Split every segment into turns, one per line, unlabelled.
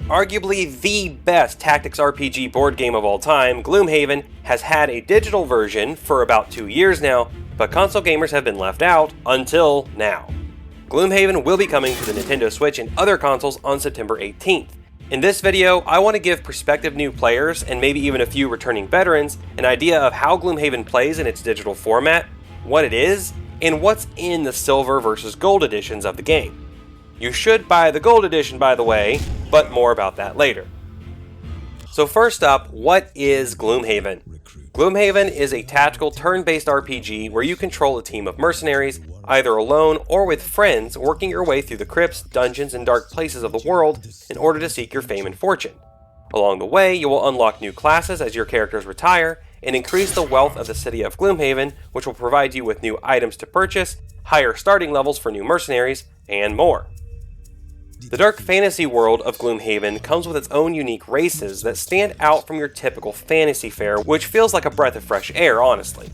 Arguably the best tactics RPG board game of all time, Gloomhaven has had a digital version for about 2 years now, but console gamers have been left out until now. Gloomhaven will be coming to the Nintendo Switch and other consoles on September 18th. In this video, I want to give prospective new players, and maybe even a few returning veterans, an idea of how Gloomhaven plays in its digital format, what it is, and what's in the silver versus gold editions of the game. You should buy the gold edition, by the way, but more about that later. So first up, what is Gloomhaven? Gloomhaven is a tactical turn-based RPG where you control a team of mercenaries, either alone or with friends, working your way through the crypts, dungeons, and dark places of the world in order to seek your fame and fortune. Along the way, you will unlock new classes as your characters retire, and increase the wealth of the city of Gloomhaven, which will provide you with new items to purchase, higher starting levels for new mercenaries, and more. The dark fantasy world of Gloomhaven comes with its own unique races that stand out from your typical fantasy fare, which feels like a breath of fresh air, honestly.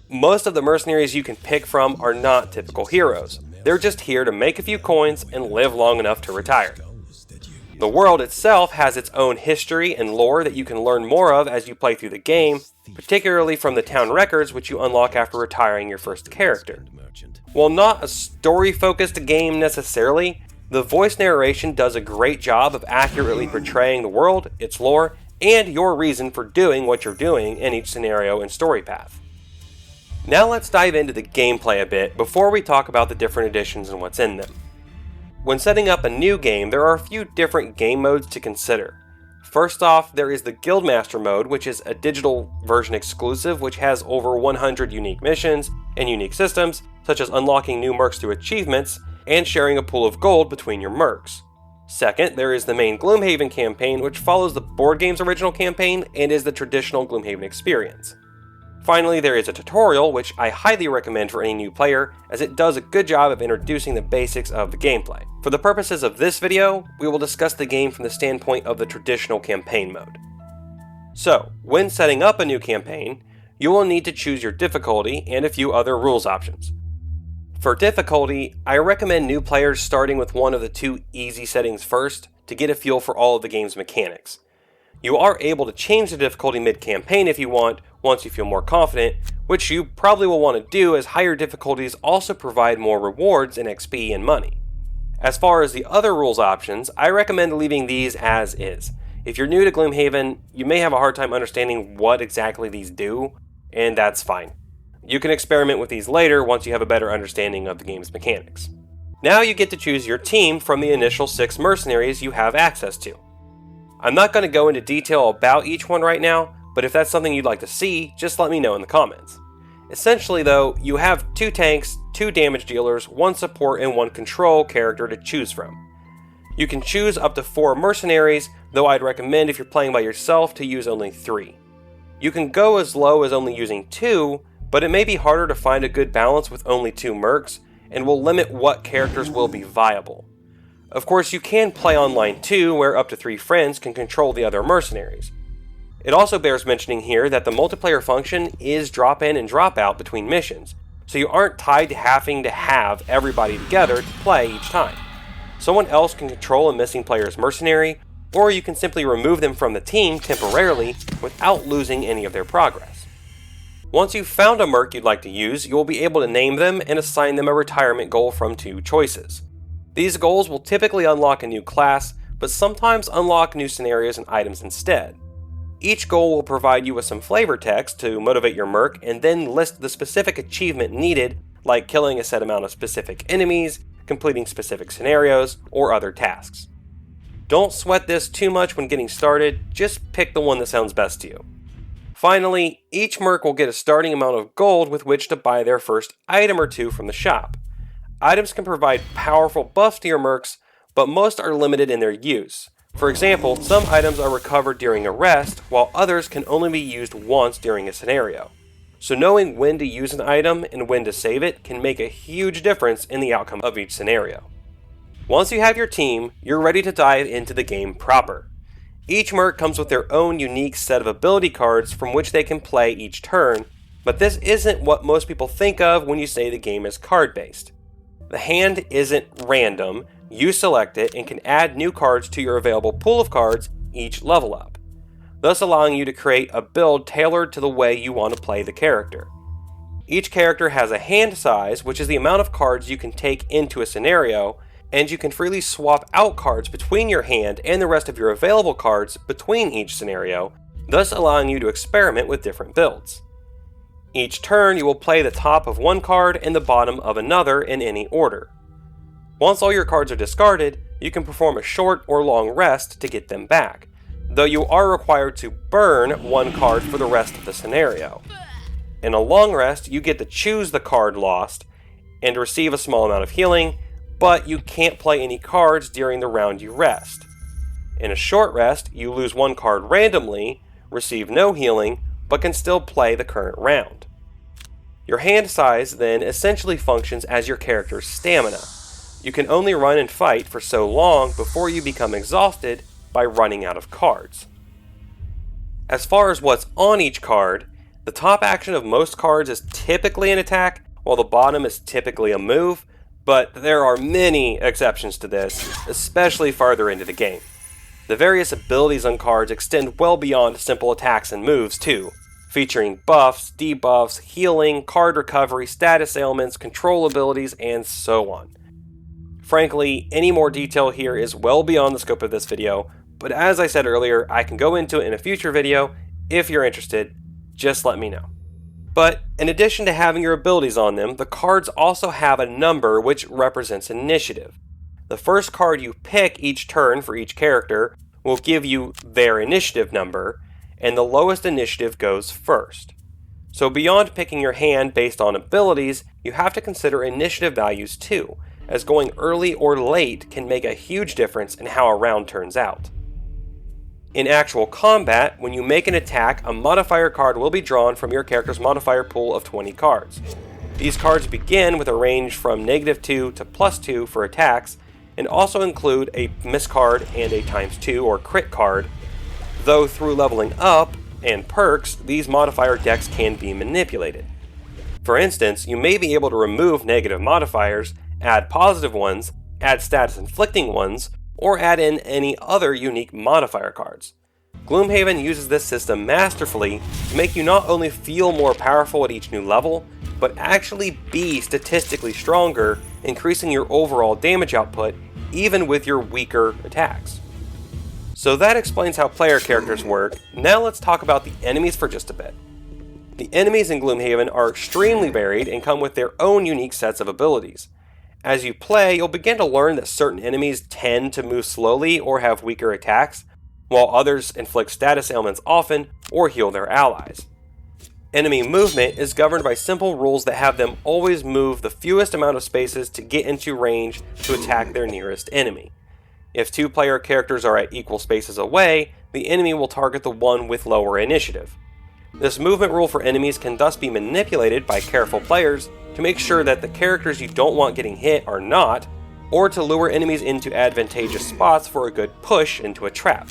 Most of the mercenaries you can pick from are not typical heroes. They're just here to make a few coins and live long enough to retire. The world itself has its own history and lore that you can learn more of as you play through the game, particularly from the town records which you unlock after retiring your first character. While not a story-focused game necessarily, the voice narration does a great job of accurately portraying the world, its lore, and your reason for doing what you're doing in each scenario and story path. Now let's dive into the gameplay a bit before we talk about the different editions and what's in them. When setting up a new game, there are a few different game modes to consider. First off, there is the Guildmaster mode, which is a digital version exclusive which has over 100 unique missions and unique systems, such as unlocking new mercs through achievements, and sharing a pool of gold between your mercs. Second, there is the main Gloomhaven campaign, which follows the board game's original campaign and is the traditional Gloomhaven experience. Finally, there is a tutorial, which I highly recommend for any new player, as it does a good job of introducing the basics of the gameplay. For the purposes of this video, we will discuss the game from the standpoint of the traditional campaign mode. So, when setting up a new campaign, you will need to choose your difficulty and a few other rules options. For difficulty, I recommend new players starting with one of the two easy settings first to get a feel for all of the game's mechanics. You are able to change the difficulty mid-campaign if you want, once you feel more confident, which you probably will want to do as higher difficulties also provide more rewards in XP and money. As far as the other rules options, I recommend leaving these as is. If you're new to Gloomhaven, you may have a hard time understanding what exactly these do, and that's fine. You can experiment with these later once you have a better understanding of the game's mechanics. Now you get to choose your team from the initial 6 mercenaries you have access to. I'm not going to go into detail about each one right now, but if that's something you'd like to see, just let me know in the comments. Essentially though, you have 2 tanks, 2 damage dealers, 1 support, and 1 control character to choose from. You can choose up to 4 mercenaries, though I'd recommend if you're playing by yourself to use only 3. You can go as low as only using 2, but it may be harder to find a good balance with only 2 mercs, and will limit what characters will be viable. Of course, you can play online too, where up to 3 friends can control the other mercenaries. It also bears mentioning here that the multiplayer function is drop in and drop out between missions, so you aren't tied to having to have everybody together to play each time. Someone else can control a missing player's mercenary, or you can simply remove them from the team temporarily without losing any of their progress. Once you've found a merc you'd like to use, you will be able to name them and assign them a retirement goal from 2 choices. These goals will typically unlock a new class, but sometimes unlock new scenarios and items instead. Each goal will provide you with some flavor text to motivate your merc, and then list the specific achievement needed, like killing a set amount of specific enemies, completing specific scenarios, or other tasks. Don't sweat this too much when getting started, just pick the one that sounds best to you. Finally, each merc will get a starting amount of gold with which to buy their first item or 2 from the shop. Items can provide powerful buffs to your mercs, but most are limited in their use. For example, some items are recovered during a rest, while others can only be used once during a scenario. So knowing when to use an item and when to save it can make a huge difference in the outcome of each scenario. Once you have your team, you're ready to dive into the game proper. Each merc comes with their own unique set of ability cards from which they can play each turn, but this isn't what most people think of when you say the game is card-based. The hand isn't random, you select it and can add new cards to your available pool of cards each level up, thus allowing you to create a build tailored to the way you want to play the character. Each character has a hand size, which is the amount of cards you can take into a scenario, and you can freely swap out cards between your hand and the rest of your available cards between each scenario, thus allowing you to experiment with different builds. Each turn you will play the top of one card and the bottom of another in any order. Once all your cards are discarded, you can perform a short or long rest to get them back, though you are required to burn one card for the rest of the scenario. In a long rest, you get to choose the card lost and receive a small amount of healing, but you can't play any cards during the round you rest. In a short rest, you lose one card randomly, receive no healing, but can still play the current round. Your hand size then essentially functions as your character's stamina. You can only run and fight for so long before you become exhausted by running out of cards. As far as what's on each card, the top action of most cards is typically an attack, while the bottom is typically a move, but there are many exceptions to this, especially farther into the game. The various abilities on cards extend well beyond simple attacks and moves too, featuring buffs, debuffs, healing, card recovery, status ailments, control abilities, and so on. Frankly, any more detail here is well beyond the scope of this video, but as I said earlier, I can go into it in a future video. If you're interested, just let me know. But in addition to having your abilities on them, the cards also have a number which represents initiative. The first card you pick each turn for each character will give you their initiative number, and the lowest initiative goes first. So beyond picking your hand based on abilities, you have to consider initiative values too, as going early or late can make a huge difference in how a round turns out. In actual combat, when you make an attack, a modifier card will be drawn from your character's modifier pool of 20 cards. These cards begin with a range from -2 to +2 for attacks, and also include a miss card and a ×2 or crit card, though through leveling up and perks, these modifier decks can be manipulated. For instance, you may be able to remove negative modifiers, add positive ones, add status inflicting ones, or add in any other unique modifier cards. Gloomhaven uses this system masterfully to make you not only feel more powerful at each new level, but actually be statistically stronger, increasing your overall damage output even with your weaker attacks. So that explains how player characters work. Now let's talk about the enemies for just a bit. The enemies in Gloomhaven are extremely varied and come with their own unique sets of abilities. As you play, you'll begin to learn that certain enemies tend to move slowly or have weaker attacks, while others inflict status ailments often or heal their allies. Enemy movement is governed by simple rules that have them always move the fewest amount of spaces to get into range to attack their nearest enemy. If two player characters are at equal spaces away, the enemy will target the one with lower initiative. This movement rule for enemies can thus be manipulated by careful players to make sure that the characters you don't want getting hit are not, or to lure enemies into advantageous spots for a good push into a trap.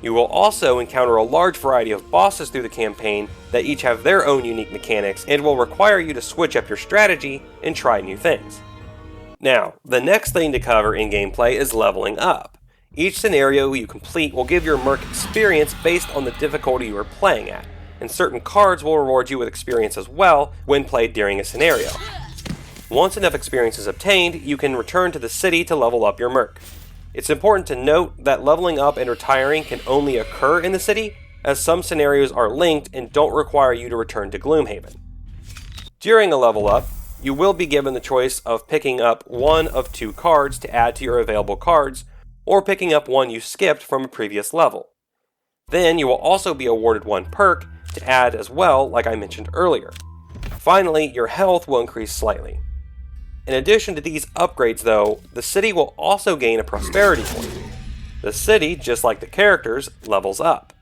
You will also encounter a large variety of bosses through the campaign that each have their own unique mechanics and will require you to switch up your strategy and try new things. Now, the next thing to cover in gameplay is leveling up. Each scenario you complete will give your merc experience based on the difficulty you are playing at, and certain cards will reward you with experience as well when played during a scenario. Once enough experience is obtained, you can return to the city to level up your merc. It's important to note that leveling up and retiring can only occur in the city, as some scenarios are linked and don't require you to return to Gloomhaven. During a level up, you will be given the choice of picking up one of 2 cards to add to your available cards, or picking up one you skipped from a previous level. Then you will also be awarded one perk to add as well, like I mentioned earlier. Finally, your health will increase slightly. In addition to these upgrades though, the city will also gain a prosperity point. The city, just like the characters, levels up.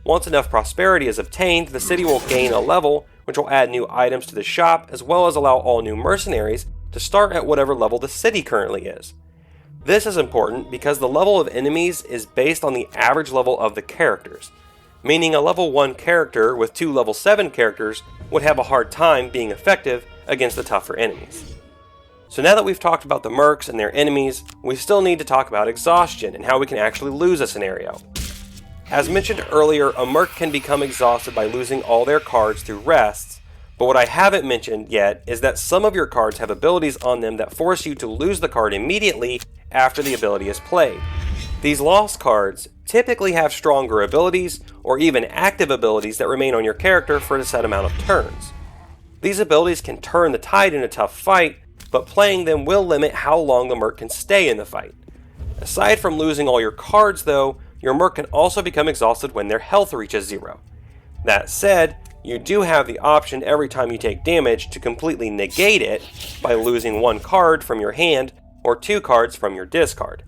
Once enough prosperity is obtained, the city will gain a level, which will add new items to the shop, as well as allow all new mercenaries to start at whatever level the city currently is. This is important because the level of enemies is based on the average level of the characters, meaning a level 1 character with 2 level 7 characters would have a hard time being effective against the tougher enemies. So now that we've talked about the mercs and their enemies, we still need to talk about exhaustion and how we can actually lose a scenario. As mentioned earlier, a merc can become exhausted by losing all their cards through rests, but what I haven't mentioned yet is that some of your cards have abilities on them that force you to lose the card immediately after the ability is played. These lost cards typically have stronger abilities or even active abilities that remain on your character for a set amount of turns. These abilities can turn the tide in a tough fight, but playing them will limit how long the merc can stay in the fight. Aside from losing all your cards though, your merc can also become exhausted when their health reaches 0. That said, you do have the option every time you take damage to completely negate it by losing 1 card from your hand or 2 cards from your discard.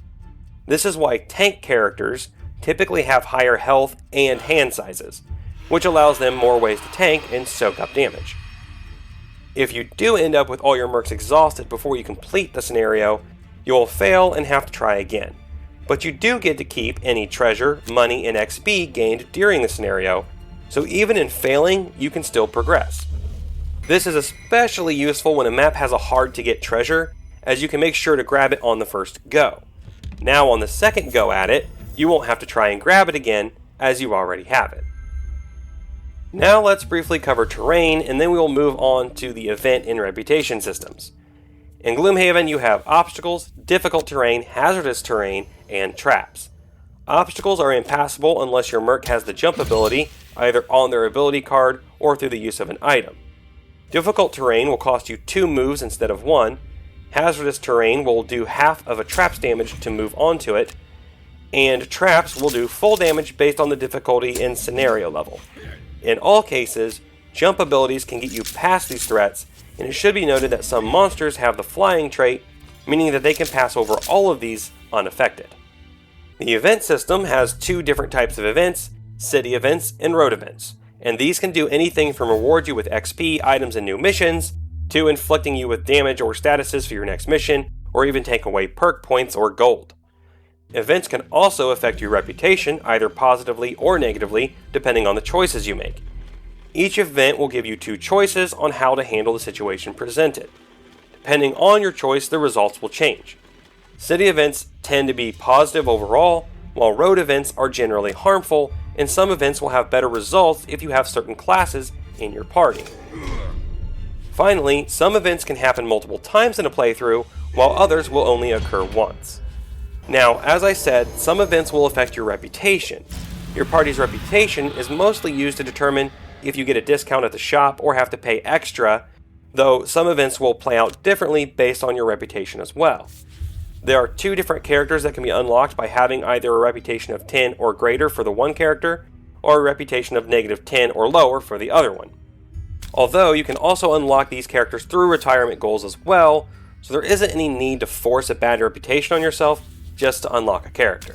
This is why tank characters typically have higher health and hand sizes, which allows them more ways to tank and soak up damage. If you do end up with all your mercs exhausted before you complete the scenario, you will fail and have to try again. But you do get to keep any treasure, money, and XP gained during the scenario, so even in failing, you can still progress. This is especially useful when a map has a hard to get treasure, as you can make sure to grab it on the first go. Now on the second go at it, you won't have to try and grab it again, as you already have it. Now let's briefly cover terrain, and then we will move on to the event and reputation systems. In Gloomhaven, you have obstacles, difficult terrain, hazardous terrain, and traps. Obstacles are impassable unless your merc has the jump ability, either on their ability card or through the use of an item. Difficult terrain will cost you 2 moves instead of 1. Hazardous terrain will do half of a trap's damage to move onto it, and traps will do full damage based on the difficulty and scenario level. In all cases, jump abilities can get you past these threats, and it should be noted that some monsters have the flying trait, meaning that they can pass over all of these unaffected. The event system has 2 different types of events, city events and road events, and these can do anything from reward you with XP, items, and new missions, to inflicting you with damage or statuses for your next mission, or even take away perk points or gold. Events can also affect your reputation, either positively or negatively, depending on the choices you make. Each event will give you 2 choices on how to handle the situation presented. Depending on your choice, the results will change. City events tend to be positive overall, while road events are generally harmful, and some events will have better results if you have certain classes in your party. Finally, some events can happen multiple times in a playthrough, while others will only occur once. Now, as I said, some events will affect your reputation. Your party's reputation is mostly used to determine if you get a discount at the shop or have to pay extra, though some events will play out differently based on your reputation as well. There are 2 different characters that can be unlocked by having either a reputation of 10 or greater for the one character, or a reputation of -10 or lower for the other one. Although you can also unlock these characters through retirement goals as well, so there isn't any need to force a bad reputation on yourself just to unlock a character.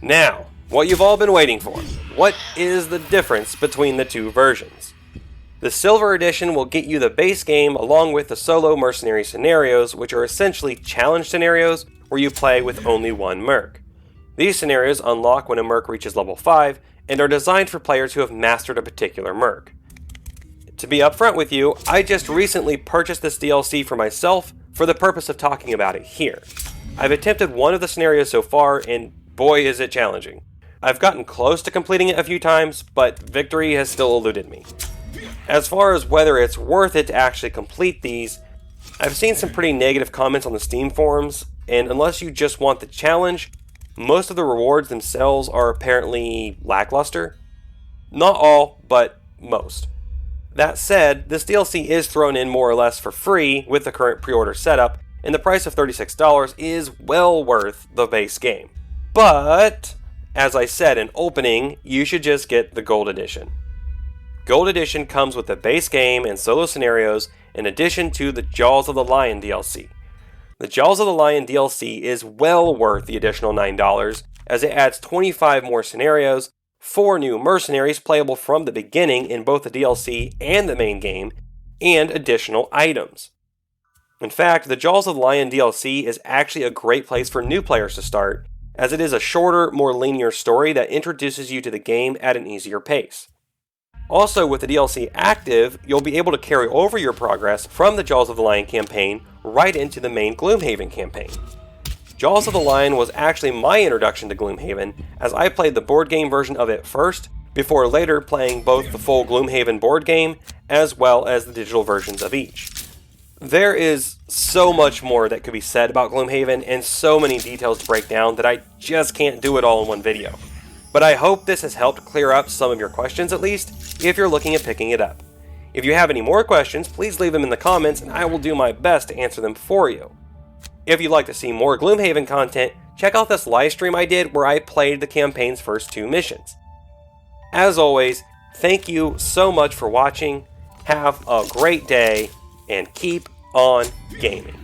Now, what you've all been waiting for. What is the difference between the 2 versions? The Silver Edition will get you the base game along with the solo mercenary scenarios, which are essentially challenge scenarios where you play with only 1 merc. These scenarios unlock when a merc reaches level 5 and are designed for players who have mastered a particular merc. To be upfront with you, I just recently purchased this DLC for myself for the purpose of talking about it here. I've attempted one of the scenarios so far, and boy is it challenging. I've gotten close to completing it a few times, but victory has still eluded me. As far as whether it's worth it to actually complete these, I've seen some pretty negative comments on the Steam forums, and unless you just want the challenge, most of the rewards themselves are apparently lackluster. Not all, but most. That said, this DLC is thrown in more or less for free with the current pre-order setup, and the price of $36 is well worth the base game. But, as I said in opening, you should just get the Gold Edition. Gold Edition comes with the base game and solo scenarios in addition to the Jaws of the Lion DLC. The Jaws of the Lion DLC is well worth the additional $9 as it adds 25 more scenarios, 4 new mercenaries playable from the beginning in both the DLC and the main game, and additional items. In fact, the Jaws of the Lion DLC is actually a great place for new players to start, as it is a shorter, more linear story that introduces you to the game at an easier pace. Also, with the DLC active, you'll be able to carry over your progress from the Jaws of the Lion campaign right into the main Gloomhaven campaign. Jaws of the Lion was actually my introduction to Gloomhaven, as I played the board game version of it first, before later playing both the full Gloomhaven board game as well as the digital versions of each. There is so much more that could be said about Gloomhaven and so many details to break down that I just can't do it all in one video. But I hope this has helped clear up some of your questions at least, if you're looking at picking it up. If you have any more questions, please leave them in the comments and I will do my best to answer them for you. If you'd like to see more Gloomhaven content, check out this live stream I did where I played the campaign's first 2 missions. As always, thank you so much for watching, have a great day, and keep on gaming.